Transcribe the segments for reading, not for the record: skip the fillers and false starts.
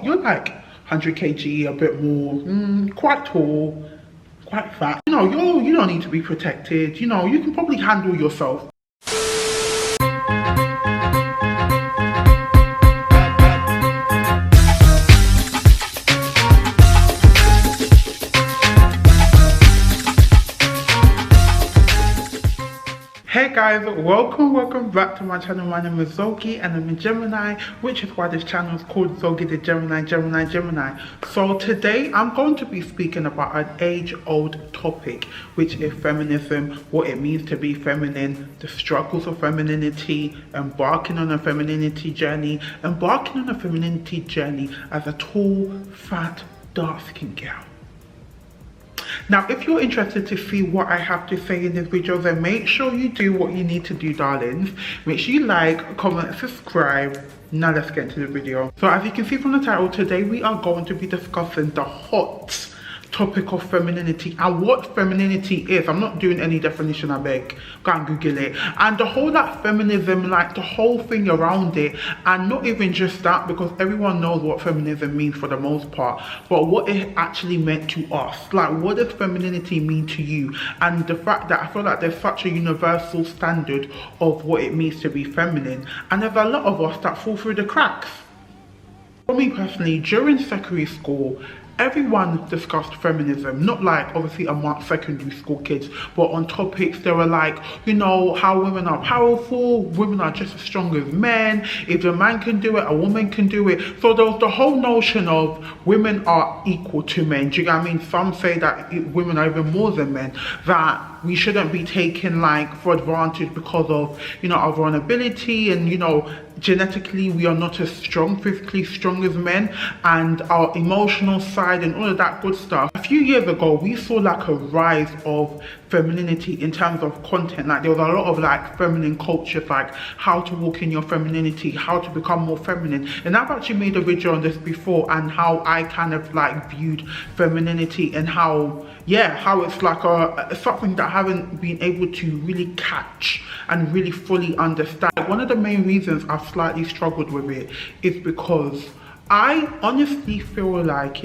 you're like 100 kg, a bit more, quite tall, quite fat. You know, you don't need to be protected. You know, you can probably handle yourself. Hey guys, welcome back to my channel. My name is Zogie and I'm a Gemini, which is why this channel is called Zogie the Gemini. So today I'm going to be speaking about an age-old topic, which is feminism, what it means to be feminine, the struggles of femininity, embarking on a femininity journey as a tall, fat, dark-skinned girl. Now, if you're interested to see what I have to say in this video, then make sure you do what you need to do, darlings. Make sure you like, comment, subscribe. Now let's get into the video. So as you can see from the title, today we are going to be discussing the hot topic of femininity and what femininity is. I'm not doing any definition, I beg. Go and Google it. And the whole like feminism, like the whole thing around it, and not even just that, because everyone knows what feminism means for the most part, but what it actually meant to us. Like, what does femininity mean to you? And the fact that I feel like there's such a universal standard of what it means to be feminine, and there's a lot of us that fall through the cracks. For me personally, during secondary school, everyone discussed feminism, not like obviously amongst secondary school kids, but on topics they were like, you know, how women are powerful, women are just as strong as men, if a man can do it, a woman can do it. So there was the whole notion of women are equal to men. Do you know what I mean? Some say that women are even more than men, that we shouldn't be taken like for advantage because of, you know, our vulnerability, and you know, genetically we are not as strong, physically strong as men, and our emotional side and all of that good stuff. A few years ago we saw like a rise of femininity in terms of content. Like there was a lot of like feminine cultures, like how to walk in your femininity, how to become more feminine. And I've actually made a video on this before, and how I kind of like viewed femininity, and how it's like something that I haven't been able to really catch and really fully understand. One of the main reasons I've slightly struggled with it is because I honestly feel like,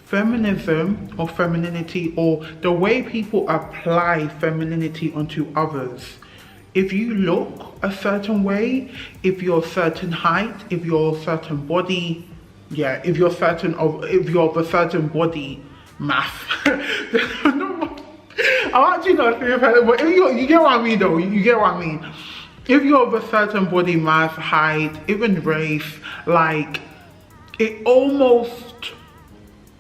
feminism or femininity, or the way people apply femininity onto others, if you look a certain way, if you're a certain height, if you're a certain body, if you're of a certain body mass, I'm actually not saying, but if you get what I mean though, you get what I mean. If you're of a certain body mass, height, even race, like, it almost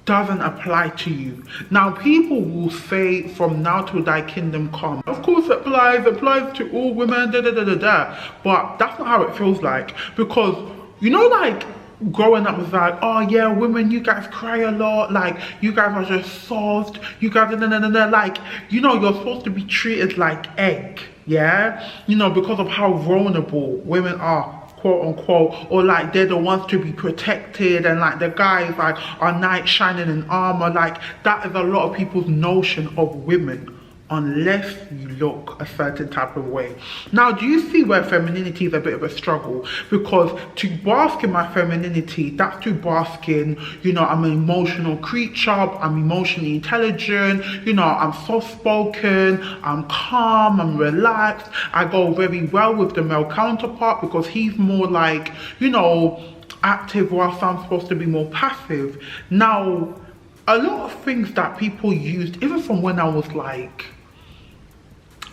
doesn't apply to you. Now people will say from now till thy kingdom come, of course it applies to all women, but that's not how it feels like. Because, you know, like growing up was like, oh yeah, women, you guys cry a lot, like you guys are just soft, you guys like, you know, you're supposed to be treated like egg, you know, because of how vulnerable women are, quote unquote, or like they're the ones to be protected, and like the guys like are knights shining in armor. Like that is a lot of people's notion of women, unless you look a certain type of way. Now, do you see where femininity is a bit of a struggle? Because to bask in my femininity, that's to bask in, you know, I'm an emotional creature, I'm emotionally intelligent, you know, I'm soft-spoken, I'm calm, I'm relaxed, I go very well with the male counterpart because he's more like, you know, active, whilst I'm supposed to be more passive. Now, a lot of things that people used, even from when I was like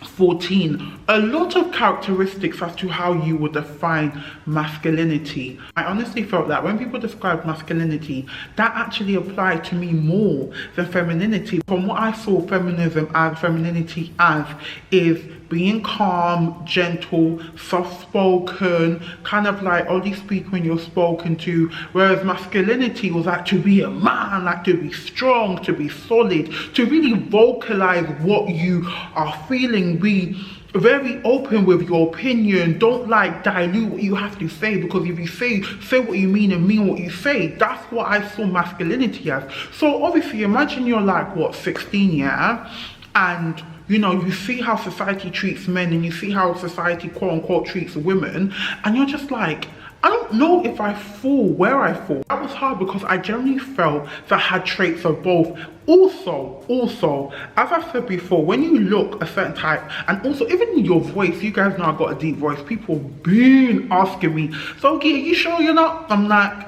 14, a lot of characteristics as to how you would define masculinity. I honestly felt that when people describe masculinity, that actually applied to me more than femininity. From what I saw feminism and femininity as is being calm, gentle, soft-spoken, kind of like only speak when you're spoken to, whereas masculinity was like to be a man, like to be strong, to be solid, to really vocalize what you are feeling, be very open with your opinion, don't like dilute what you have to say, because if you say what you mean and mean what you say, that's what I saw masculinity as. So obviously imagine you're like, what, 16, and you know, you see how society treats men, and you see how society quote unquote treats women, and you're just like, I don't know if I fall where I fall. That was hard because I generally felt that I had traits of both. Also, as I've said before, when you look a certain type, and also even in your voice, you guys know I got a deep voice. People been asking me, so are you sure you're not? I'm like,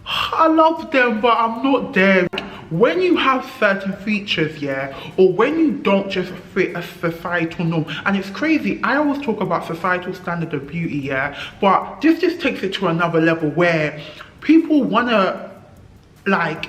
I love them, but I'm not there. When you have certain features, yeah, or when you don't just fit a societal norm, and it's crazy, I always talk about societal standard of beauty, yeah, but this just takes it to another level where people want to, like,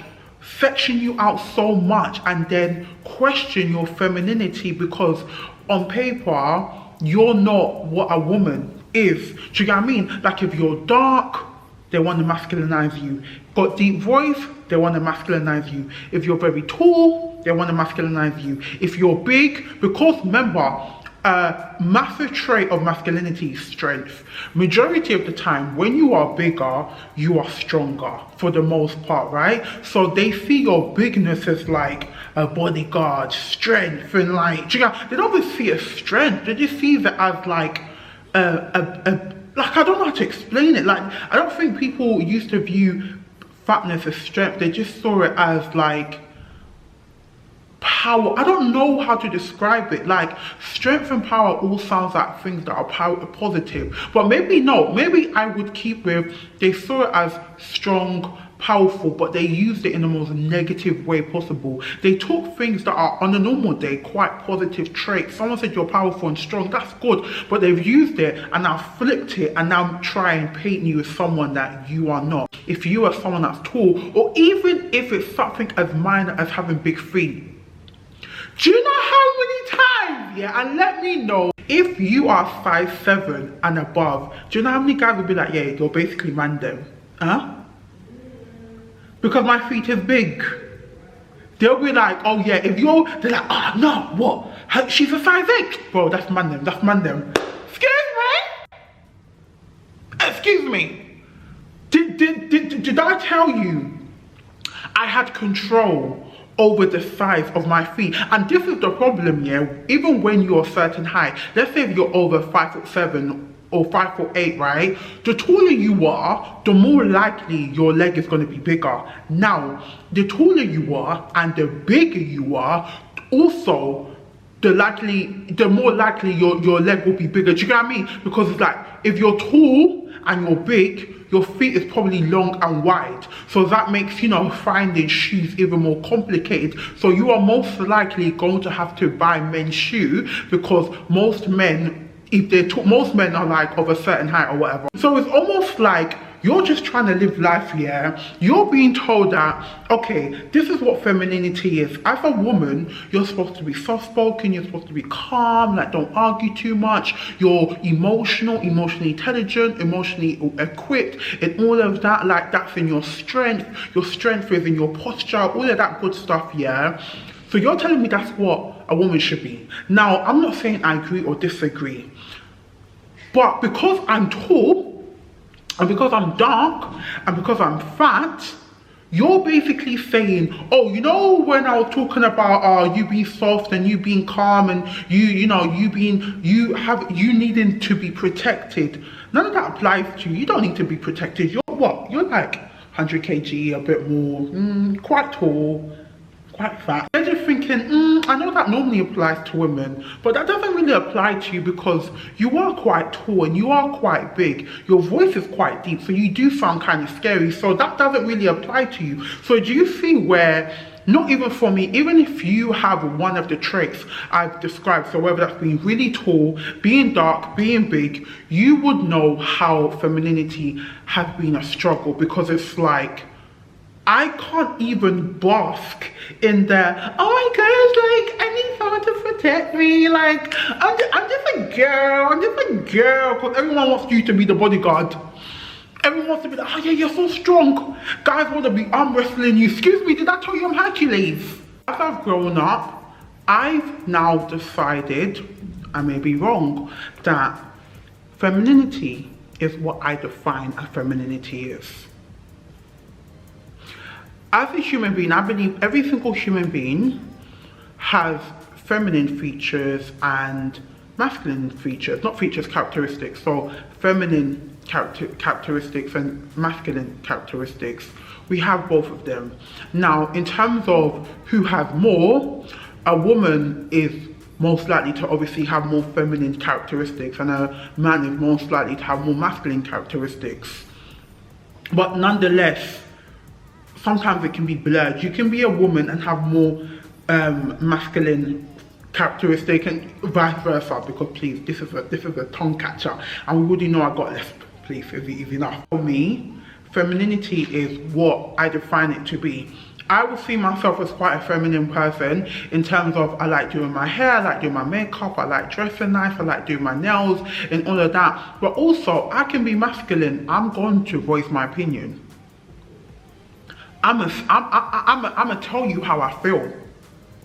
section you out so much and then question your femininity because on paper, you're not what a woman is. Do you get what I mean? Like, if you're dark, they want to masculinize you. Got deep voice, they want to masculinize you. If you're very tall, they want to masculinize you. If you're big, because remember, a massive trait of masculinity is strength. Majority of the time, when you are bigger, you are stronger for the most part, right? So they see your bigness as like a bodyguard, strength, and like, they don't even see it as strength. They just see it as like like, I don't know how to explain it. Like, I don't think people used to view fatness as strength. They just saw it as like power. I don't know how to describe it. Like, strength and power all sounds like things that are positive, but maybe no, maybe I would keep with, they saw it as strong, powerful, but they used it in the most negative way possible. They took things that are on a normal day quite positive traits. Someone said you're powerful and strong, that's good, but they've used it and now flipped it and now try and paint you as someone that you are not. If you are someone that's tall, or even if it's something as minor as having big feet, do you know how many times, yeah, and let me know, if you are 5'7" and above, do you know how many guys would be like, yeah, you're basically random, huh? Because my feet is big. They'll be like, oh yeah, if you're, they're like, oh no, what? She's a size 8. Bro, that's mandem, that's mandem. Excuse me. Did I tell you I had control over the size of my feet? And this is the problem, yeah, even when you're a certain height, let's say if you're over 5'7" or 5'8", right? The taller you are, the more likely your leg is going to be bigger. Now, the taller you are and the bigger you are, also the more likely your leg will be bigger. Do you get what I mean? Because it's like, if you're tall and you're big, your feet is probably long and wide. So that makes, you know, finding shoes even more complicated. So you are most likely going to have to buy men's shoes because most men, most men are like of a certain height or whatever. So it's almost like you're just trying to live life, yeah? You're being told that, okay, this is what femininity is. As a woman, you're supposed to be soft-spoken, you're supposed to be calm, like don't argue too much, you're emotional, emotionally intelligent, emotionally equipped, and all of that, like that's in your strength is in your posture, all of that good stuff, yeah? So you're telling me that's what a woman should be. Now, I'm not saying I agree or disagree, but because I'm tall, and because I'm dark, and because I'm fat, you're basically saying, oh, you know, when I was talking about you being soft and you being calm and you needing to be protected, none of that applies to you. You don't need to be protected. You're what? You're like 100 kg, a bit more, quite tall, quite fat. They're just thinking, I know that normally applies to women, but that doesn't really apply to you because you are quite tall and you are quite big. Your voice is quite deep, so you do sound kind of scary. So that doesn't really apply to you. So do you see where, not even for me, even if you have one of the traits I've described, so whether that's being really tall, being dark, being big, you would know how femininity has been a struggle, because it's like, I can't even bask in the, oh my gosh, like, I need someone to protect me, like, I'm just a girl, because everyone wants you to be the bodyguard. Everyone wants to be like, oh yeah, you're so strong. Guys want to be arm wrestling you. Excuse me, did I tell you I'm Hercules? As I've grown up, I've now decided, I may be wrong, that femininity is what I define as femininity is. As a human being, I believe every single human being has feminine features and masculine features, not features, characteristics. So feminine characteristics and masculine characteristics. We have both of them. Now, in terms of who has more, a woman is most likely to obviously have more feminine characteristics, and a man is most likely to have more masculine characteristics. But nonetheless, sometimes it can be blurred. You can be a woman and have more masculine characteristic and vice versa, because please, this is a tongue catcher, and we already know I got left. Please, is enough. For me, femininity is what I define it to be. I would see myself as quite a feminine person in terms of I like doing my hair, I like doing my makeup, I like dressing nice, I like doing my nails and all of that. But also, I can be masculine. I'm going to voice my opinion. I'm gonna tell you how I feel.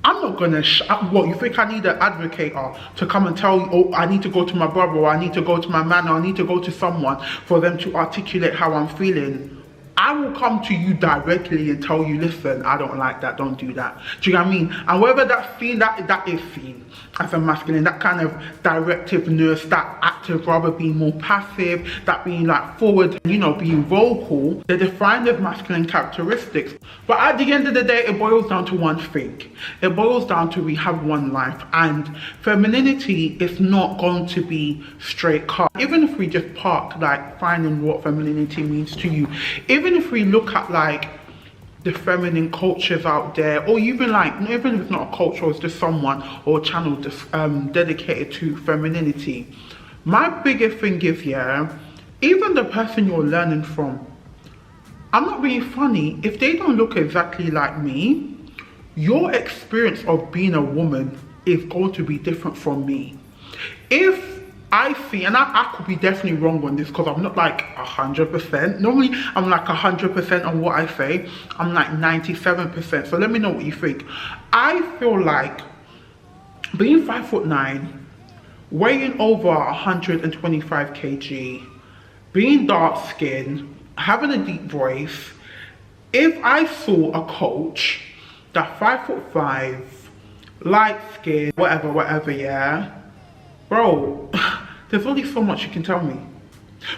I'm not gonna, what, you think I need an advocator to come and tell you, oh, I need to go to my brother, or I need to go to my man, or I need to go to someone for them to articulate how I'm feeling? I will come to you directly and tell you, listen, I don't like that, don't do that. Do you know what I mean? And whether that's seen, that is seen as a masculine, that kind of directiveness, that active, rather being more passive, that being like forward, you know, being vocal, they're defined as masculine characteristics. But at the end of the day, it boils down to one thing. It boils down to we have one life, and femininity is not going to be straight cut. Even if we just park like finding what femininity means to you, even if we look at like the feminine cultures out there, or even like, even if it's not a culture, it's just someone or a channel just dedicated to femininity. My biggest thing is, yeah, even the person you're learning from, I'm not being funny, if they don't look exactly like me, your experience of being a woman is going to be different from me. If I see, and I could be definitely wrong on this because I'm not like 100%. Normally I'm like 100% on what I say. I'm like 97%. So let me know what you think. I feel like being 5'9", weighing over 125 kg, being dark skinned, having a deep voice, if I saw a coach that 5'5", light skin, whatever, yeah, bro, there's only so much you can tell me.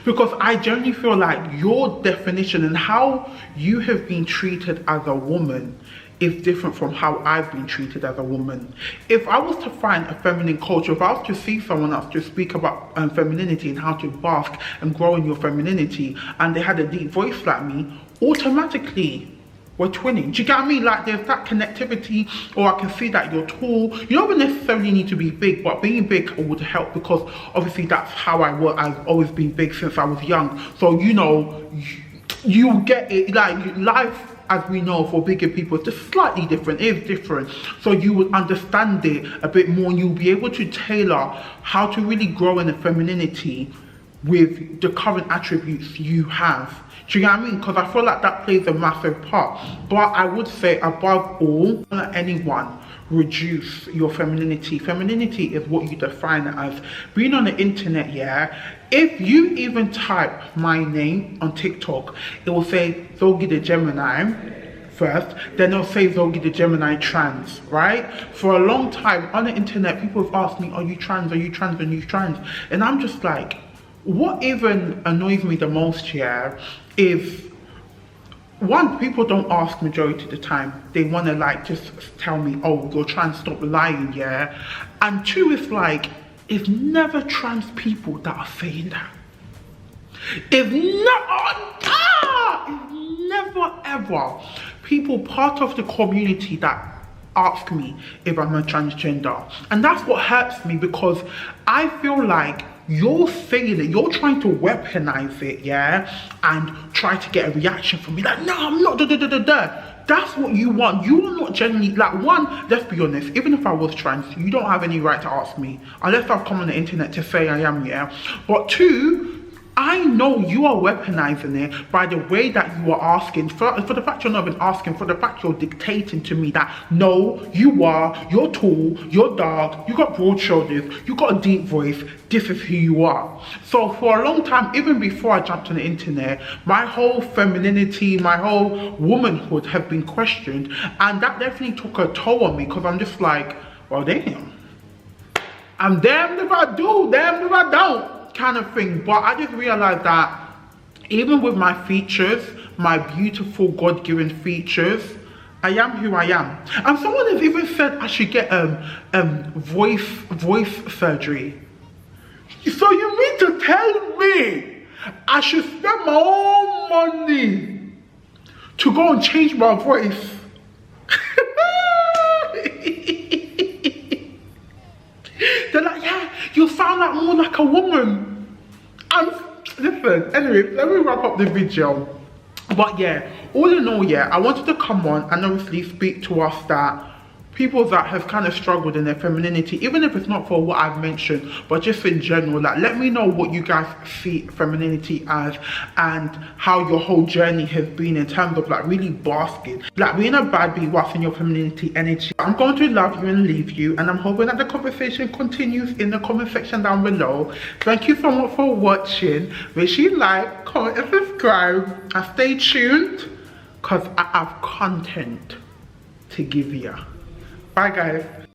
Because I genuinely feel like your definition and how you have been treated as a woman is different from how I've been treated as a woman. If I was to find a feminine culture, if I was to see someone else to speak about femininity and how to bask and grow in your femininity, and they had a deep voice like me, automatically we're twinning. Do you get what I mean? Like there's that connectivity, or I can see that you're tall. You don't necessarily need to be big, but being big would help, because obviously that's how I work. I've always been big since I was young. So, you know, you get it. Like life, as we know, for bigger people, it's just slightly different. It is different. So you would understand it a bit more, and you'll be able to tailor how to really grow in the femininity with the current attributes you have. Do you know what I mean? Because I feel like that plays a massive part. But I would say, above all, don't let anyone reduce your femininity. Femininity is what you define it as. Being on the internet, yeah, if you even type my name on TikTok, it will say Zogie the Gemini first, then it'll say Zogie the Gemini trans, right? For a long time on the internet, people have asked me, are you trans, are you trans, are you trans? And I'm just like, what even annoys me the most here is, one, people don't ask majority of the time. They want to like just tell me, oh, you're trans, stop lying, yeah? And two, it's like, it's never trans people that are saying that. It's never ever people part of the community that ask me if I'm a transgender. And that's what hurts me, because I feel like you're saying it, you're trying to weaponize it, yeah, and try to get a reaction from me, like, no, I'm not, That's what you want. You are not genuinely, like, one, let's be honest, even if I was trans, you don't have any right to ask me, unless I've come on the internet to say I am, yeah. But two, I know you are weaponizing it by the way that you are asking, for the fact you're not even asking, for the fact you're dictating to me that, no, you're tall, you're dark, you got broad shoulders, you got a deep voice, this is who you are. So for a long time, even before I jumped on the internet, my whole femininity, my whole womanhood have been questioned, and that definitely took a toll on me, because I'm just like, well, damn. I'm damned if I do, damned if I don't. kind of thing, but I just realized that even with my features, my beautiful God-given features, I am who I am. And someone has even said I should get voice surgery. So you mean to tell me I should spend my own money to go and change my voice? They're like, yeah, you sound like more like a woman. And listen, anyway, let me wrap up the video. But yeah, all in all, yeah, I wanted to come on and obviously speak to us that people that have kind of struggled in their femininity, even if it's not for what I've mentioned, but just in general, like, let me know what you guys see femininity as and how your whole journey has been in terms of like really basking, like being a bad bee whilst in your femininity energy. I'm going to love you and leave you, and I'm hoping that the conversation continues in the comment section down below. Thank you so much for watching. Make sure you like, comment and subscribe, and stay tuned because I have content to give you. Bye guys.